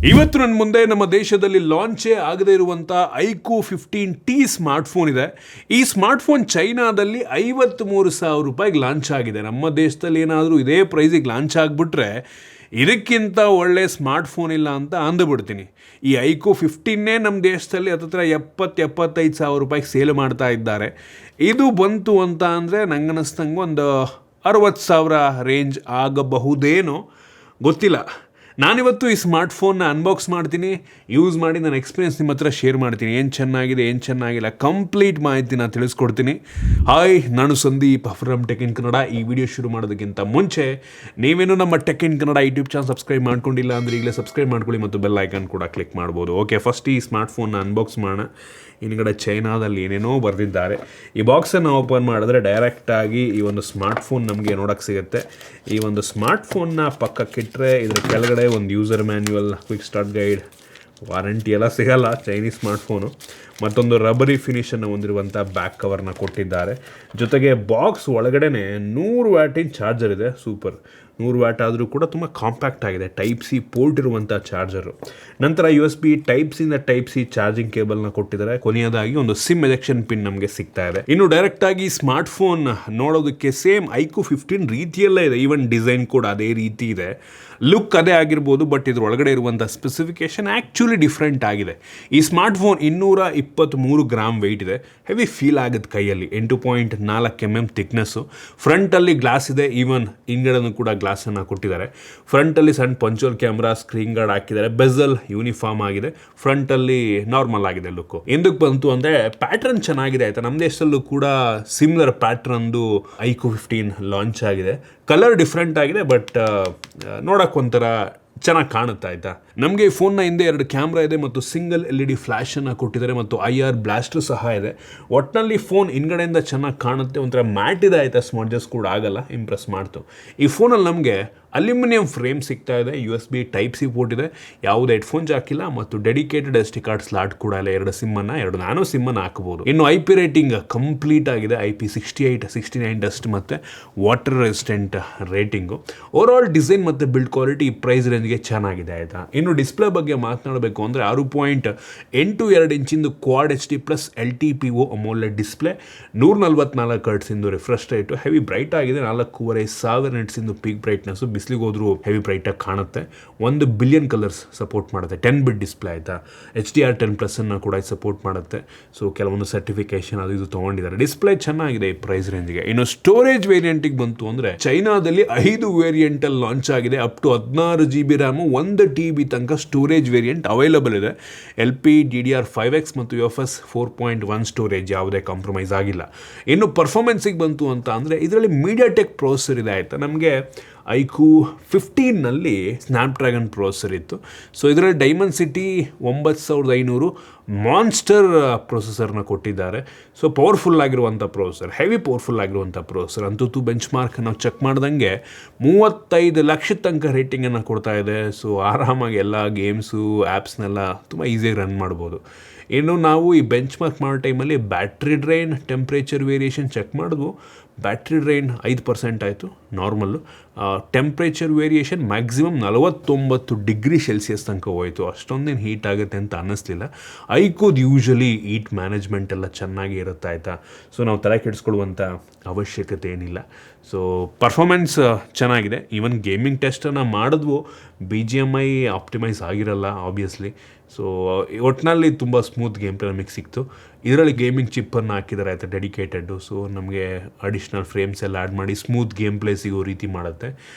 ಇವತ್ತು ನನ್ನ ಮುಂದೆ ನಮ್ಮ ದೇಶದಲ್ಲಿ ಲಾಂಚೇ ಆಗದೇ ಇರುವಂಥ ಐಕ್ಯೂ 15T ಸ್ಮಾರ್ಟ್ಫೋನ್ ಇದೆ. ಈ ಸ್ಮಾರ್ಟ್ಫೋನ್ ಚೈನಾದಲ್ಲಿ 53,000 ರೂಪಾಯಿಗೆ ಲಾಂಚ್ ಆಗಿದೆ. ನಮ್ಮ ದೇಶದಲ್ಲಿ ಏನಾದರೂ ಇದೇ ಪ್ರೈಸಿಗೆ ಲಾಂಚ್ ಆಗಿಬಿಟ್ರೆ ಇದಕ್ಕಿಂತ ಒಳ್ಳೆ ಸ್ಮಾರ್ಟ್ಫೋನ್ ಇಲ್ಲ ಅಂತ ಅಂದುಬಿಡ್ತೀನಿ. ಈ ಐಕ್ಯೂ 15ನೇ ನಮ್ಮ ದೇಶದಲ್ಲಿ ಹತ್ತಿರ 70-75,000 ರೂಪಾಯಿಗೆ ಸೇಲ್ ಮಾಡ್ತಾ ಇದ್ದಾರೆ. ಇದು ಬಂತು ಅಂತ ಅಂದರೆ ನಂಗನ್ನಿಸ್ತಂಗೆ ಒಂದು 60,000 ರೇಂಜ್ ಆಗಬಹುದೇನೋ ಗೊತ್ತಿಲ್ಲ. ನಾನಿವತ್ತು ಈ ಸ್ಮಾರ್ಟ್ಫೋನ್ನ ಅನ್ಬಾಕ್ಸ್ ಮಾಡ್ತೀನಿ, ಯೂಸ್ ಮಾಡಿ ನನ್ನ ಎಕ್ಸ್ಪೀರಿಯನ್ಸ್ ನಿಮ್ಮ ಹತ್ರ ಶೇರ್ ಮಾಡ್ತೀನಿ. ಏನು ಚೆನ್ನಾಗಿದೆ, ಏನು ಚೆನ್ನಾಗಿಲ್ಲ, ಕಂಪ್ಲೀಟ್ ಮಾಹಿತಿನ ತಿಳಿಸ್ಕೊಡ್ತೀನಿ. ಹಾಯ್, ನಾನು Sandeep from tech in Kannada. ಈ ವಿಡಿಯೋ ಶುರು ಮಾಡೋದಕ್ಕಿಂತ ಮುಂಚೆ ನೀವೇನು ನಮ್ಮ tech in Kannada YouTube channel subscribe ಮಾಡ್ಕೊಂಡಿಲ್ಲ ಅಂದರೆ ಈಗಲೇ ಸಬ್ಸ್ಕ್ರೈಬ್ ಮಾಡ್ಕೊಳ್ಳಿ ಮತ್ತು ಬೆಲ್ ಐಕಾನ್ ಕೂಡ ಕ್ಲಿಕ್ ಮಾಡ್ಬೋದು. ಓಕೆ, ಫಸ್ಟ್ ಈ ಸ್ಮಾರ್ಟ್ಫೋನ್ನ ಅನ್ಬಾಕ್ಸ್ ಮಾಡೋಣ. ಹಿಂದ್ಗಡೆ ಚೈನಾದಲ್ಲಿ ಏನೇನೋ ಬರೆದಿದ್ದಾರೆ. ಈ ಬಾಕ್ಸನ್ನು ಓಪನ್ ಮಾಡಿದ್ರೆ ಡೈರೆಕ್ಟಾಗಿ ಈ ಒಂದು ಸ್ಮಾರ್ಟ್ಫೋನ್ ನಮಗೆ ನೋಡೋಕ್ಕೆ ಸಿಗುತ್ತೆ. ಈ ಒಂದು ಸ್ಮಾರ್ಟ್ಫೋನ್ನ ಪಕ್ಕಕ್ಕಿಟ್ಟರೆ ಇದರ ಕೆಳಗಡೆ ಒಂದು user manual, quick start guide, warranty ಎಲ್ಲ ಸಿಗಲ್ಲ ಚೈನೀಸ್ ಸ್ಮಾರ್ಟ್ಫೋನು. ಮತ್ತೊಂದು ರಬ್ಬರಿ ಫಿನಿಷನ್ನು ಹೊಂದಿರುವಂಥ ಬ್ಯಾಕ್ ಕವರ್ನ ಕೊಟ್ಟಿದ್ದಾರೆ. ಜೊತೆಗೆ ಬಾಕ್ಸ್ ಒಳಗಡೆ 100 ವ್ಯಾಟಿನ ಚಾರ್ಜರ್ ಇದೆ. ಸೂಪರ್, 100 ವ್ಯಾಟ್ ಆದರೂ ಕೂಡ ತುಂಬ ಕಾಂಪ್ಯಾಕ್ಟ್ ಆಗಿದೆ. ಟೈಪ್ ಸಿ ಪೋರ್ಟ್ ಇರುವಂಥ ಚಾರ್ಜರು. ನಂತರ USB ಟೈಪ್ ಸಿಂದ ಟೈಪ್ ಸಿ ಚಾರ್ಜಿಂಗ್ ಕೇಬಲ್ನ ಕೊಟ್ಟಿದ್ದಾರೆ. ಕೊನೆಯದಾಗಿ ಒಂದು ಸಿಮ್ ಎಜೆಕ್ಷನ್ ಪಿನ್ ನಮಗೆ ಸಿಗ್ತಾ ಇದೆ. ಇನ್ನು ಡೈರೆಕ್ಟಾಗಿ ಸ್ಮಾರ್ಟ್ಫೋನ್ ನೋಡೋದಕ್ಕೆ ಸೇಮ್ ಐಕ್ಯೂ 15 ರೀತಿಯಲ್ಲೇ ಇದೆ. ಈವನ್ ಡಿಸೈನ್ ಕೂಡ ಅದೇ ರೀತಿ ಇದೆ, ಲುಕ್ ಅದೇ ಆಗಿರ್ಬೋದು. ಬಟ್ ಇದ್ರ ಒಳಗಡೆ ಇರುವಂಥ ಸ್ಪೆಸಿಫಿಕೇಶನ್ ಆ್ಯಕ್ಚುಲಿ ಡಿಫ್ರೆಂಟ್ ಆಗಿದೆ. ಈ ಸ್ಮಾರ್ಟ್ಫೋನ್ 223 ಗ್ರಾಮ್ ವೆಯ್ಟ್ ಇದೆ. ಹೆವಿ ಫೀಲ್ ಆಗುತ್ತೆ ಕೈಯಲ್ಲಿ. 8.4 mm ಥಿಕ್ನೆಸ್ಸು. ಫ್ರಂಟಲ್ಲಿ ಗ್ಲಾಸ್ ಇದೆ. ಈವನ್ ಹಿಂಗಡನ್ನು ಕೂಡ ಗ್ಲಾಸನ್ನು ಕೊಟ್ಟಿದ್ದಾರೆ. ಫ್ರಂಟಲ್ಲಿ ಸಣ್ಣ ಪಂಚೋಲ್ ಕ್ಯಾಮ್ರಾ, ಸ್ಕ್ರೀನ್ ಗಾರ್ಡ್ ಹಾಕಿದ್ದಾರೆ. ಬೆಜಲ್ ಯೂನಿಫಾರ್ಮ್ ಆಗಿದೆ. ಫ್ರಂಟಲ್ಲಿ ನಾರ್ಮಲ್ ಆಗಿದೆ ಲುಕ್ಕು. ಎಂದಕ್ಕೆ ಬಂತು ಅಂದರೆ ಪ್ಯಾಟ್ರನ್ ಚೆನ್ನಾಗಿದೆ ಆಯಿತಾ. ನಮ್ಮ ದೇಶದಲ್ಲೂ ಕೂಡ ಸಿಮಿಲರ್ ಪ್ಯಾಟ್ರನ್ದು ಐಕ್ಯೂ 15 ಲಾಂಚ್ ಆಗಿದೆ. ಕಲರ್ ಡಿಫ್ರೆಂಟ್ ಆಗಿದೆ, ಬಟ್ ನೋಡೋಕೆ ಒಂಥರ ಚೆನ್ನಾಗಿ ಕಾಣುತ್ತೆ ಆಯಿತಾ. ನಮಗೆ ಈ ಫೋನ್ನ ಹಿಂದೆ 2 ಕ್ಯಾಮ್ರಾ ಇದೆ ಮತ್ತು ಸಿಂಗಲ್ LED ಫ್ಲ್ಯಾಶನ್ನು ಕೊಟ್ಟಿದ್ದಾರೆ ಮತ್ತು IR ಬ್ಲಾಸ್ಟರ್ ಸಹ ಇದೆ. ಒಟ್ಟಿನಲ್ಲಿ ಫೋನ್ ಹಿಂದ್ಗಡೆಯಿಂದ ಚೆನ್ನಾಗಿ ಕಾಣುತ್ತೆ. ಒಂಥರ ಮ್ಯಾಟ್ ಇದೆ ಆಯಿತಾ, ಸ್ಮಾರ್ಟ್ಜಸ್ ಕೂಡ ಆಗಲ್ಲ, ಇಂಪ್ರೆಸ್ ಮಾಡ್ತು. ಈ ಫೋನಲ್ಲಿ ನಮಗೆ ಅಲ್ಯೂಮಿನಿಯಂ ಫ್ರೇಮ್ ಸಿಗ್ತಾ ಇದೆ. USB ಟೈಪ್ ಸಿ ಪೋರ್ಟ್ ಇದೆ. ಯಾವುದೇ ಹೆಡ್ಫೋನ್ ಜಾಕ್ ಇಲ್ಲ ಮತ್ತು ಡೆಡಿಕೇಟೆಡ್ SD ಕಾರ್ಡ್ ಸ್ಲಾಟ್ ಕೂಡ ಇಲ್ಲ. 2 ಸಿಮ್ಮನ್ನು, 2 ನ್ಯಾನೋ ಸಿಮ್ಮನ್ನು ಹಾಕಬಹುದು. ಇನ್ನು IP ರೇಟಿಂಗ್ ಕಂಪ್ಲೀಟ್ ಆಗಿದೆ. IP68, 69 ಡಸ್ಟ್ ಮತ್ತು water resistant rating. Overall design ಮತ್ತು ಬಿಲ್ಡ್ ಕ್ವಾಲಿಟಿ ಈ ಪ್ರೈಸ್ ರೇಂಜ್ಗೆ ಚೆನ್ನಾಗಿದೆ ಆಯಿತಾ. ಇನ್ನು ಡಿಸ್ಪ್ಲೇ ಬಗ್ಗೆ ಮಾತನಾಡಬೇಕು ಅಂದರೆ 6.82 ಇಂಚಿಂದು quad HD plus LTPO AMOLED display, 144 ಹರ್ಟ್ಸಿಂದು ರಿಫ್ರೆಶ್ ರೇಟು, ಹೆವಿ ಬ್ರೈಟ್ ಆಗಿದೆ. 4,500 ನಿಟ್ಸಿಂದು ಪೀಕ್ ಬ್ರೈಟ್ನೆಸ್ಸು. ಬಿಸಿಲಿಗೆ ಹೋದ್ರೂ ಹೆವಿ ಬ್ರೈಟಾಗಿ ಕಾಣುತ್ತೆ. 1 ಬಿಲಿಯನ್ ಕಲರ್ಸ್ ಸಪೋರ್ಟ್ ಮಾಡುತ್ತೆ. 10 ಬಿಟ್ ಡಿಸ್ಪ್ಲೇ ಆಯಿತಾ. HDR10+ ಕೂಡ ಸಪೋರ್ಟ್ ಮಾಡುತ್ತೆ. ಸೊ ಕೆಲವೊಂದು ಸರ್ಟಿಫಿಕೇಶನ್ ಅದು ಇದು ತೊಗೊಂಡಿದ್ದಾರೆ. ಡಿಸ್ಪ್ಲೇ ಚೆನ್ನಾಗಿದೆ ಈ ಪ್ರೈಸ್ ರೇಂಜ್ಗೆ. ಇನ್ನು ಸ್ಟೋರೇಜ್ ವೇರಿಯಂಟಿಗೆ ಬಂತು ಅಂದರೆ ಚೈನಾದಲ್ಲಿ 5 ವೇರಿಯಂಟಲ್ಲಿ ಲಾಂಚ್ ಆಗಿದೆ. Up to 16 GB RAM, 1 TB ತನಕ ಸ್ಟೋರೇಜ್ ವೇರಿಯಂಟ್ ಅವೈಲಬಲ್ ಇದೆ. LPDDR5X ಮತ್ತು UFS 4.1 ಸ್ಟೋರೇಜ್, ಯಾವುದೇ ಕಾಂಪ್ರಮೈಸ್ ಆಗಿಲ್ಲ. ಇನ್ನು ಪರ್ಫಾರ್ಮೆನ್ಸಿಗೆ ಬಂತು ಅಂತ ಅಂದರೆ ಇದರಲ್ಲಿ ಮೀಡಿಯಾಟೆಕ್ ಪ್ರೊಸೆಸರ್ ಇದೆ ಆಯಿತಾ. ನಮಗೆ ಐಕ್ಯೂ 15ನಲ್ಲಿ ಸ್ನ್ಯಾಪ್ಡ್ರ್ಯಾಗನ್ ಪ್ರೊಸೆಸರ್ ಇತ್ತು. ಸೊ ಇದರಲ್ಲಿ ಡೈಮೆನ್ಸಿಟಿ 9500 ಮಾನ್ಸ್ಟರ್ ಪ್ರೊಸೆಸರ್ನ ಕೊಟ್ಟಿದ್ದಾರೆ. ಸೊ ಪವರ್ಫುಲ್ ಆಗಿರುವಂಥ ಪ್ರೊಸೆಸರ್, ಹೆವಿ ಪವರ್ಫುಲ್ ಆಗಿರುವಂಥ ಪ್ರೊಸೆಸರ್. ಅಂತೂ ಬೆಂಚ್ ಮಾರ್ಕ್ ನಾವು ಚೆಕ್ ಮಾಡ್ದಂಗೆ 35 ಲಕ್ಷದ ತನಕ ರೇಟಿಂಗನ್ನು ಕೊಡ್ತಾ ಇದೆ. ಸೊ ಆರಾಮಾಗಿ ಎಲ್ಲ ಗೇಮ್ಸು, ಆ್ಯಪ್ಸ್ನೆಲ್ಲ ತುಂಬ ಈಸಿಯಾಗಿ ರನ್ ಮಾಡ್ಬೋದು. ಇನ್ನು ನಾವು ಈ ಬೆಂಚ್ ಮಾರ್ಕ್ ಮಾಡೋ ಟೈಮಲ್ಲಿ battery drain, temperature variation check ಮಾಡಿದ್ವು. ಬ್ಯಾಟ್ರಿ ಡ್ರೈನ್ 5% ಆಯಿತು normal. Temperature variation maximum 49 degree Celsius ತನಕ ಹೋಯಿತು. ಅಷ್ಟೊಂದೇನು ಹೀಟ್ ಆಗುತ್ತೆ ಅಂತ ಅನ್ನಿಸ್ಲಿಲ್ಲ. ಐಕ್ಯೂದು ಯೂಶ್ವಲಿ ಹೀಟ್ ಮ್ಯಾನೇಜ್ಮೆಂಟ್ ಎಲ್ಲ ಚೆನ್ನಾಗಿ ಇರುತ್ತೆ ಆಯಿತಾ. ಸೊ ನಾವು ತಲೆ ಕೆಡಿಸ್ಕೊಳ್ಳುವಂಥ ಅವಶ್ಯಕತೆ ಏನಿಲ್ಲ. ಸೊ ಪರ್ಫಾರ್ಮೆನ್ಸ್ ಚೆನ್ನಾಗಿದೆ. ಈವನ್ ಗೇಮಿಂಗ್ ಟೆಸ್ಟನ್ನು ಮಾಡಿದ್ವು. BGMI ಆಪ್ಟಿಮೈಸ್ ಆಗಿರಲ್ಲ ಆಬ್ವಿಯಸ್ಲಿ. ಸೊ ಒಟ್ಟಿನಲ್ಲಿ ತುಂಬ ಸ್ಮೂತ್ ಗೇಮ್ ಪ್ಲೇ ನಮಗೆ ಸಿಕ್ತು. ಇದರಲ್ಲಿ ಗೇಮಿಂಗ್ ಚಿಪ್ಪನ್ನು ಹಾಕಿದ್ದಾರೆ ಆಯಿತಾ, ಡೆಡಿಕೇಟೆಡ್ಡು. ಸೊ ನಮಗೆ ಅಡಿಷ್ನಲ್ ಫ್ರೇಮ್ಸ್ ಎಲ್ಲ ಆ್ಯಡ್ ಮಾಡಿ ಸ್ಮೂತ್ ಗೇಮ್ ಪ್ಲೇ ಸಿಗೋ ರೀತಿ ಮಾಡುತ್ತೆ.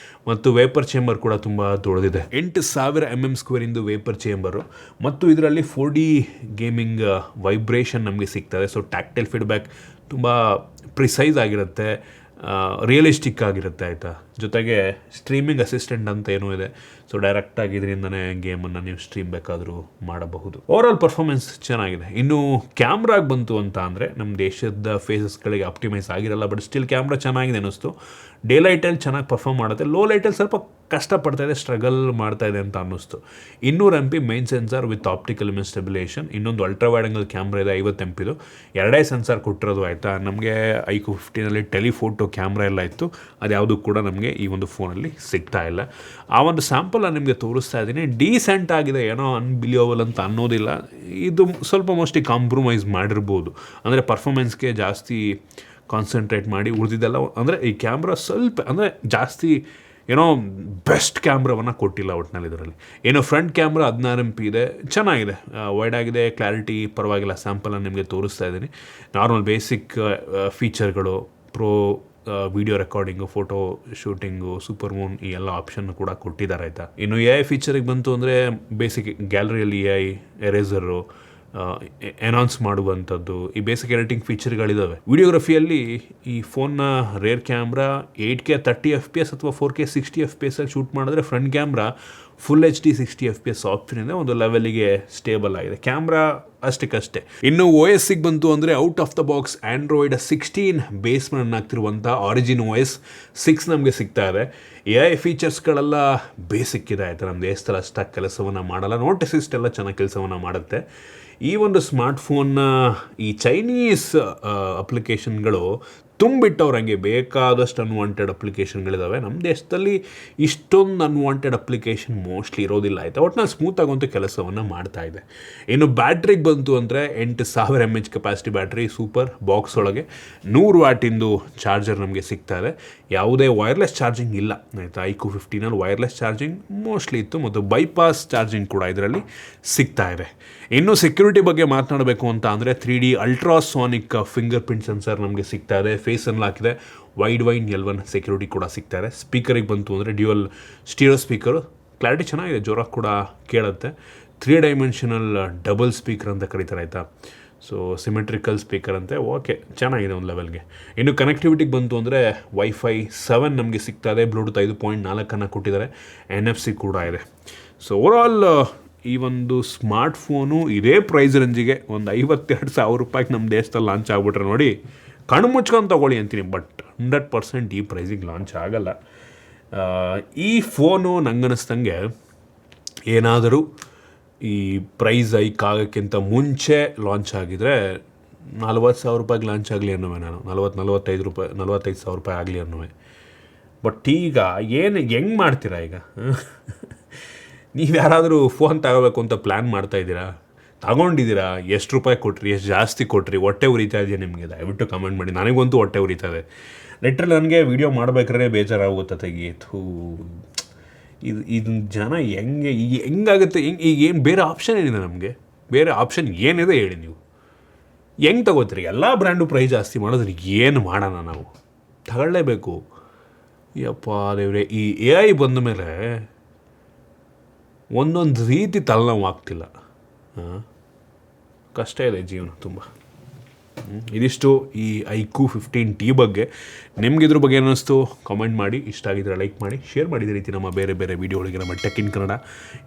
ಮತ್ತು ವೇಪರ್ ಚೇಂಬರ್ ಕೂಡ ತುಂಬ ದೊಡ್ಡದಿದೆ. 8000 mm² ವೇಪರ್ ಚೇಂಬರು. ಮತ್ತು ಇದರಲ್ಲಿ 4D ಗೇಮಿಂಗ್ ವೈಬ್ರೇಷನ್ ನಮಗೆ ಸಿಗ್ತದೆ. ಸೊ ಟ್ಯಾಕ್ಟೈಲ್ ಫೀಡ್ಬ್ಯಾಕ್ ತುಂಬ ಪ್ರಿಸೈಸ್ ಆಗಿರುತ್ತೆ, ರಿಯಲಿಸ್ಟಿಕ್ ಆಗಿರುತ್ತೆ ಆಯಿತಾ. ಜೊತೆಗೆ ಸ್ಟ್ರೀಮಿಂಗ್ ಅಸಿಸ್ಟೆಂಟ್ ಅಂತ ಏನೂ ಇದೆ. ಸೊ ಡೈರೆಕ್ಟಾಗಿ ಇದರಿಂದನೇ ಗೇಮನ್ನು ನೀವು ಸ್ಟ್ರೀಮ್ ಬೇಕಾದರೂ ಮಾಡಬಹುದು. ಓವರಾಲ್ ಪರ್ಫಾರ್ಮೆನ್ಸ್ ಚೆನ್ನಾಗಿದೆ. ಇನ್ನು ಕ್ಯಾಮ್ರಾಗೆ ಬಂತು ಅಂತ ಅಂದರೆ ನಮ್ಮ ದೇಶದ ಫೇಸಸ್ಗಳಿಗೆ ಆಪ್ಟಿಮೈಸ್ ಆಗಿರಲ್ಲ, ಬಟ್ ಸ್ಟಿಲ್ ಕ್ಯಾಮ್ರಾ ಚೆನ್ನಾಗಿದೆ ಅನ್ನಿಸ್ತು. ಡೇ ಲೈಟಲ್ಲಿ ಚೆನ್ನಾಗಿ ಪರ್ಫಾರ್ಮ್ ಮಾಡುತ್ತೆ. ಲೋ ಲೈಟಲ್ಲಿ ಸ್ವಲ್ಪ ಕಷ್ಟಪಡ್ತಾಯಿದೆ, ಸ್ಟ್ರಗಲ್ ಮಾಡ್ತಾಯಿದೆ ಅಂತ ಅನ್ನಿಸ್ತು. 200 MP main sensor with optical image stabilisation. ಇನ್ನೊಂದು ಅಲ್ಟ್ರಾ ವೈಡ್ ಆಂಗಲ್ ಕ್ಯಾಮ್ರಾ ಇದೆ 50 MP. 2 ಸೆನ್ಸಾರ್ ಕೊಟ್ಟಿರೋದು ಆಯಿತಾ. ನಮಗೆ ಐಕ್ಯೂ 15ನಲ್ಲಿ ಟೆಲಿಫೋಟೋ ಕ್ಯಾಮ್ರಾ ಎಲ್ಲ ಇತ್ತು. ಅದು ಯಾವುದೂ ಕೂಡ ನಮಗೆ ಈ ಒಂದು ಫೋನಲ್ಲಿ ಸಿಗ್ತಾ ಇಲ್ಲ. ಆ ಒಂದು ಸ್ಯಾಂಪಲ್ ಸ್ಯಾಂಪಲ್ ನಿಮಗೆ ತೋರಿಸ್ತಾ ಇದ್ದೀನಿ. ಡೀಸೆಂಟ್ ಆಗಿದೆ, ಏನೋ ಅನ್ಬಿಲಿಯಬಲ್ ಅಂತ ಅನ್ನೋದಿಲ್ಲ. ಇದು ಸ್ವಲ್ಪ ಮೋಸ್ಟ್ಲಿ ಕಾಂಪ್ರಮೈಸ್ ಮಾಡಿರ್ಬೋದು, ಅಂದರೆ ಪರ್ಫಾಮೆನ್ಸ್ಗೆ ಜಾಸ್ತಿ ಕಾನ್ಸಂಟ್ರೇಟ್ ಮಾಡಿ ಉಳಿದಿದ್ದೆಲ್ಲ. ಅಂದರೆ ಈ ಕ್ಯಾಮ್ರಾ ಸ್ವಲ್ಪ ಅಂದರೆ ಜಾಸ್ತಿ ಏನೋ ಬೆಸ್ಟ್ ಕ್ಯಾಮ್ರಾವನ್ನು ಕೊಟ್ಟಿಲ್ಲ ಒಟ್ಟಿನಲ್ಲಿ ಇದರಲ್ಲಿ. ಏನೋ ಫ್ರಂಟ್ ಕ್ಯಾಮ್ರಾ 16 MP ಇದೆ, ಚೆನ್ನಾಗಿದೆ, ವೈಡ್ ಆಗಿದೆ, ಕ್ಲಾರಿಟಿ ಪರವಾಗಿಲ್ಲ. ಸ್ಯಾಂಪಲನ್ನು ನಿಮಗೆ ತೋರಿಸ್ತಾ ಇದ್ದೀನಿ. ನಾರ್ಮಲ್ ಬೇಸಿಕ್ ಫೀಚರ್ಗಳು, pro video recording, photo shooting, super moon ಈ ಎಲ್ಲ ಆಪ್ಷನ್ ಕೂಡ ಕೊಟ್ಟಿದ್ದಾರೆ ಆಯಿತಾ. ಇನ್ನು AI ಫೀಚರಿಗೆ ಬಂತು ಅಂದರೆ ಬೇಸಿಕ್ ಗ್ಯಾಲರಿಯಲ್ಲಿ AI ಎರೇಸರು, ಎನಾನ್ಸ್ ಮಾಡುವಂಥದ್ದು, ಈ ಬೇಸಿಕ್ ಎಡಿಟಿಂಗ್ ಫೀಚರ್ಗಳಿದ್ದಾವೆ. ವಿಡಿಯೋಗ್ರಫಿಯಲ್ಲಿ ಈ ಫೋನ್ನ ರೇರ್ ಕ್ಯಾಮ್ರಾ 8K 30 FPS ಅಥವಾ 4K 60 FPS ಅಲ್ಲಿ ಶೂಟ್ ಮಾಡಿದ್ರೆ front camera full HD 60 FPS option ಇದೆ, ಒಂದು ಲೆವೆಲಿಗೆ ಸ್ಟೇಬಲ್ ಆಗಿದೆ. ಕ್ಯಾಮ್ರಾ ಅಷ್ಟಕ್ಕಷ್ಟೇ. ಇನ್ನು OS ಬಂತು ಅಂದರೆ out of the box Android 16 base run ಆಗ್ತಿರುವಂಥ Origin OS 6 ನಮಗೆ ಸಿಗ್ತಾ ಇದೆ. AI ಫೀಚರ್ಸ್ಗಳೆಲ್ಲ ಬೇಸಿಕ್ ಇದೆ ಆಯಿತಾ, ನಮ್ಮ ದೇಶದಲ್ಲಿ ಅಷ್ಟಾಗಿ ಕೆಲಸವನ್ನು ಮಾಡಲ್ಲ, ನೋಟ್ ಅಸಿಸ್ಟ್ ಎಲ್ಲ ಚೆನ್ನಾಗಿ ಕೆಲಸವನ್ನು ಮಾಡುತ್ತೆ. ಈ ಒಂದು ಸ್ಮಾರ್ಟ್ಫೋನ್ನ ಈ ಚೈನೀಸ್ ಅಪ್ಲಿಕೇಶನ್ಗಳು ತುಂಬಿಟ್ಟವ್ರು, ಹಂಗೆ ಬೇಕಾದಷ್ಟು ಅನ್ವಾಂಟೆಡ್ ಅಪ್ಲಿಕೇಶನ್ಗಳಿದ್ದಾವೆ. ನಮ್ಮ ದೇಶದಲ್ಲಿ ಇಷ್ಟೊಂದು ಅನ್ವಾಂಟೆಡ್ ಅಪ್ಲಿಕೇಶನ್ ಮೋಸ್ಟ್ಲಿ ಇರೋದಿಲ್ಲ ಆಯಿತಾ. ಒಟ್ಟಿನಲ್ಲಿ ಸ್ಮೂತಾಗಂತೂ ಕೆಲಸವನ್ನು ಮಾಡ್ತಾ ಇದೆ. ಇನ್ನು ಬ್ಯಾಟ್ರಿಗೆ ಬಂತು ಅಂದರೆ 8000 mAh capacity battery, super box ಒಳಗೆ 100 ವ್ಯಾಟಿಂದು ಚಾರ್ಜರ್ ನಮಗೆ ಸಿಗ್ತಾ ಇದೆ. ಯಾವುದೇ ವೈರ್ಲೆಸ್ ಚಾರ್ಜಿಂಗ್ ಇಲ್ಲ ಆಯಿತಾ. iQOO 15 ವೈರ್ಲೆಸ್ ಚಾರ್ಜಿಂಗ್ ಮೋಸ್ಟ್ಲಿ ಇತ್ತು, ಮತ್ತು ಬೈಪಾಸ್ ಚಾರ್ಜಿಂಗ್ ಕೂಡ ಇದರಲ್ಲಿ ಸಿಗ್ತಾ ಇದೆ. ಇನ್ನು ಸೆಕ್ಯೂರಿಟಿ ಬಗ್ಗೆ ಮಾತನಾಡಬೇಕು ಅಂತ ಅಂದರೆ 3D ultrasonic finger print sensor ನಮಗೆ ಸಿಗ್ತಾ ಇದೆ. ಫೇಸ್ ಅನ್ಲಾಕ್ ಇದೆ, ವೈಡ್ L1 ಸೆಕ್ಯೂರಿಟಿ ಕೂಡ ಸಿಗ್ತಾ ಇದೆ. ಸ್ಪೀಕರಿಗೆ ಬಂತು ಅಂದರೆ ಡ್ಯುಯಲ್ ಸ್ಟೀರಿಯೋ ಸ್ಪೀಕರು, ಕ್ಲಾರಿಟಿ ಚೆನ್ನಾಗಿದೆ, ಜೋರಾಗಿ ಕೂಡ ಕೇಳುತ್ತೆ. 3 ಡೈಮೆನ್ಷನಲ್ ಡಬಲ್ ಸ್ಪೀಕರ್ ಅಂತ ಕರೀತಾರೆ ಆಯಿತಾ. ಸೊ ಸಿಮೆಟ್ರಿಕಲ್ ಸ್ಪೀಕರ್ ಅಂತೆ, ಓಕೆ ಚೆನ್ನಾಗಿದೆ ಒಂದು ಲೆವೆಲ್ಗೆ. ಇನ್ನು ಕನೆಕ್ಟಿವಿಟಿಗೆ ಬಂತು ಅಂದರೆ Wi-Fi 7 ನಮಗೆ ಸಿಗ್ತಾ ಇದೆ, ಬ್ಲೂಟೂತ್ 5.4 ಕೊಟ್ಟಿದ್ದಾರೆ, NFC ಕೂಡ ಇದೆ. ಸೊ ಓವರಾಲ್ ಈ ಒಂದು ಸ್ಮಾರ್ಟ್ಫೋನು ಇದೇ ಪ್ರೈಸ್ ರೇಂಜಿಗೆ ಒಂದು 52,000 ರೂಪಾಯಿಗೆ ನಮ್ಮ ದೇಶದಲ್ಲಿ ಲಾಂಚ್ ಆಗಿಬಿಟ್ರೆ ನೋಡಿ, ಕಣ್ಣು ಮುಚ್ಕೊಂಡು ತೊಗೊಳ್ಳಿ ಅಂತೀನಿ. ಬಟ್ 100% ಈ ಪ್ರೈಸಿಗೆ ಲಾಂಚ್ ಆಗಲ್ಲ. ಈ ಫೋನು ನಂಗನ್ನಿಸ್ದಂಗೆ ಏನಾದರೂ ಈ ಪ್ರೈಸ್ ಹೈಕ್ ಆಗೋಕ್ಕಿಂತ ಮುಂಚೆ ಲಾಂಚ್ ಆಗಿದರೆ 40,000 ರೂಪಾಯಿಗೆ ಲಾಂಚ್ ಆಗಲಿ ಅನ್ನೋವೆ ನಾನು, 45,000 ರೂಪಾಯಿ ಆಗಲಿ ಅನ್ನೋವೆ. ಬಟ್ ಈಗ ಹೆಂಗೆ ಮಾಡ್ತೀರಾ ಈಗ? ನೀವು ಯಾರಾದರೂ ಫೋನ್ ತಗೋಬೇಕು ಅಂತ ಪ್ಲ್ಯಾನ್ ಮಾಡ್ತಾಯಿದ್ದೀರಾ? ತಗೊಂಡಿದ್ದೀರಾ? ಎಷ್ಟು ರೂಪಾಯಿ ಕೊಟ್ರಿ, ಎಷ್ಟು ಜಾಸ್ತಿ ಕೊಟ್ರಿ, ಹೊಟ್ಟೆ ಉರಿತಾ ಇದೆಯಾ ನಿಮಗೆ? ದಯವಿಟ್ಟು ಕಮೆಂಟ್ ಮಾಡಿ. ನನಗಂತೂ ಹೊಟ್ಟೆ ಉರಿತಾ ಇದೆ ಲಿಟ್ರಲಿ. ನನಗೆ ವೀಡಿಯೋ ಮಾಡಬೇಕಾದ್ರೆ ಬೇಜಾರಾಗುತ್ತೆ ತೆಗೀತು. ಇದನ್ನ ಜನ ಹೆಂಗಾಗುತ್ತೆ? ಈಗ ಏನು ಬೇರೆ ಆಪ್ಷನ್ ಏನಿದೆ ನಮಗೆ? ಬೇರೆ ಆಪ್ಷನ್ ಏನಿದೆ ಹೇಳಿ ನೀವು? ಹೆಂಗೆ ತಗೋತೀರಿ? ಎಲ್ಲ ಬ್ರ್ಯಾಂಡು ಪ್ರೈಸ್ ಜಾಸ್ತಿ ಮಾಡೋದ್ರೆ ಏನು ಮಾಡೋಣ ನಾವು? ತಗೊಳ್ಳೇಬೇಕು. ಯಪ್ಪ ದೇವ್ರೆ, ಈ AI ಬಂದ ಮೇಲೆ ಒಂದೊಂದು ರೀತಿ ತಲೆನೋವು ಆಗ್ತಿಲ್ಲ. ಕಷ್ಟ ಇದೆ ಜೀವನ ತುಂಬ. ಇದಿಷ್ಟು ಈ iQOO 15T ಬಗ್ಗೆ. ನಿಮ್ಗೆ ಇದ್ರ ಬಗ್ಗೆ ಏನಿಸ್ತು ಕಾಮೆಂಟ್ ಮಾಡಿ. ಇಷ್ಟ ಆಗಿದ್ರೆ ಲೈಕ್ ಮಾಡಿ, ಶೇರ್ ಮಾಡಿದ ರೀತಿ ನಮ್ಮ ಬೇರೆ ಬೇರೆ ವೀಡಿಯೋಗಳಿಗೆ ನಮ್ಮ tech in Kannada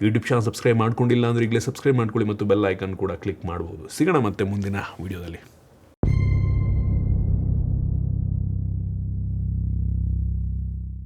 YouTube channel subscribe ಮಾಡ್ಕೊಂಡಿಲ್ಲ ಅಂದರೆ ಈಗಲೇ ಸಬ್ಸ್ಕ್ರೈಬ್ ಮಾಡ್ಕೊಳ್ಳಿ, ಮತ್ತು ಬೆಲ್ ಐಕನ್ ಕೂಡ ಕ್ಲಿಕ್ ಮಾಡ್ಬೋದು. ಸಿಗೋಣ ಮತ್ತೆ ಮುಂದಿನ ವೀಡಿಯೋದಲ್ಲಿ.